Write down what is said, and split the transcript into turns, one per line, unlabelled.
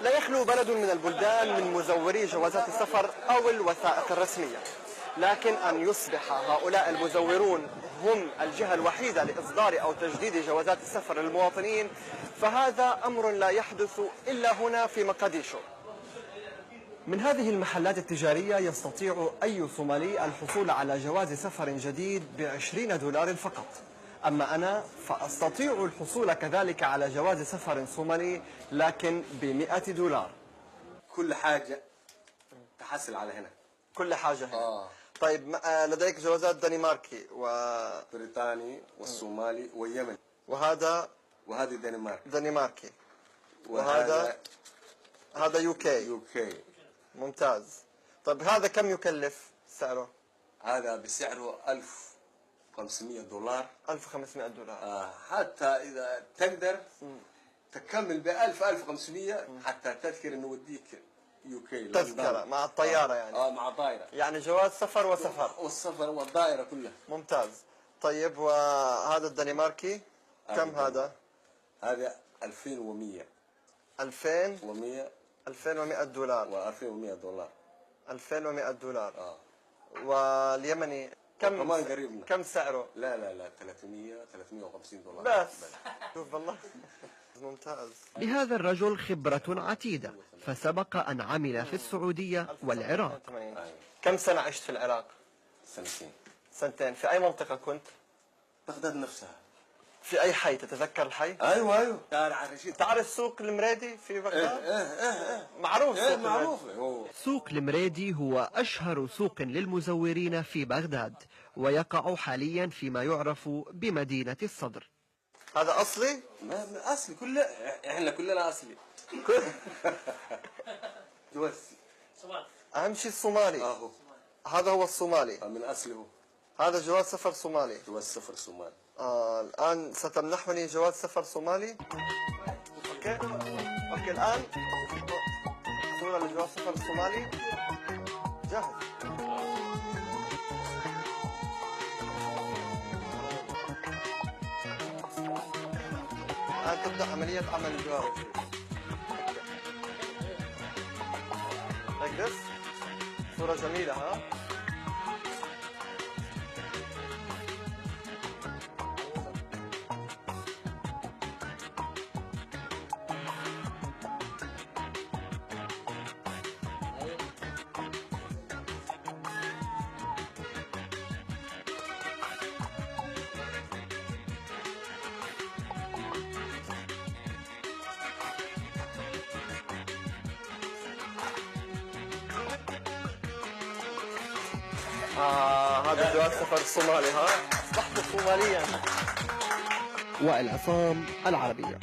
لا يخلو بلد من البلدان من مزوري جوازات السفر أو الوثائق الرسمية، لكن أن يصبح هؤلاء المزورون هم الجهة الوحيدة لإصدار أو تجديد جوازات السفر للمواطنين فهذا أمر لا يحدث إلا هنا في مقديشو. من هذه المحلات التجارية يستطيع أي صومالي الحصول على جواز سفر جديد ب$20 فقط، أما أنا فأستطيع الحصول كذلك على جواز سفر صومالي لكن ب$100.
كل حاجة تحصل على هنا،
كل حاجة هنا. طيب لديك جوازات دنماركي
بريطاني والصومالي واليمن،
وهذا دنماركي وهذا يوكي. ممتاز. طيب هذا كم يكلف سعره؟
هذا بسعره $1500.
$1500.
حتى إذا تقدر تكمل ب1500 حتى تذكر إنه وديك يوكي
تذكرة مع الطيارة يعني.
مع طائرة،
يعني جواز سفر
والسفر والطائرة كلها.
ممتاز. طيب وهذا الدنماركي كم هذا؟
هذا 2100.
$2100
و$2100.
$2100. واليمني
كمان قريبنا.
كم سعره؟
لا $350.
بس شوف والله. ممتاز.
لهذا الرجل خبرة عتيدة، فسبق أن عمل في السعودية والعراق.
كم سنة عشت في العراق؟
2
سنتين. في أي منطقة كنت؟
بغداد نفسها.
في أي حي تتذكر الحي؟
أيوة شارع الرشيد.
تعرف سوق المريدي في بغداد؟
إيه.
معروف سوق
معروف. سوق المريدي هو أشهر سوق للمزورين في بغداد، ويقع حاليا فيما يعرف بمدينة الصدر.
هذا أصلي؟
أصلي كله، إحنا كلنا أصلي. جواز
أهم شيء الصومالي. هذا هو الصومالي
من أصله.
هذا جواز سفر صومالي.
جواز سفر صومالي.
الآن ستمنحني جواز سفر صومالي؟ أوكي الآن صورة لجواز سفر الصومالي. جاهز. الآن تبدأ عملية عمل الجواز. like this. صورة جميلة ها؟ هذا جواز سفر الصومالي ها؟ أصبحت صوماليا.
والعصام العربية.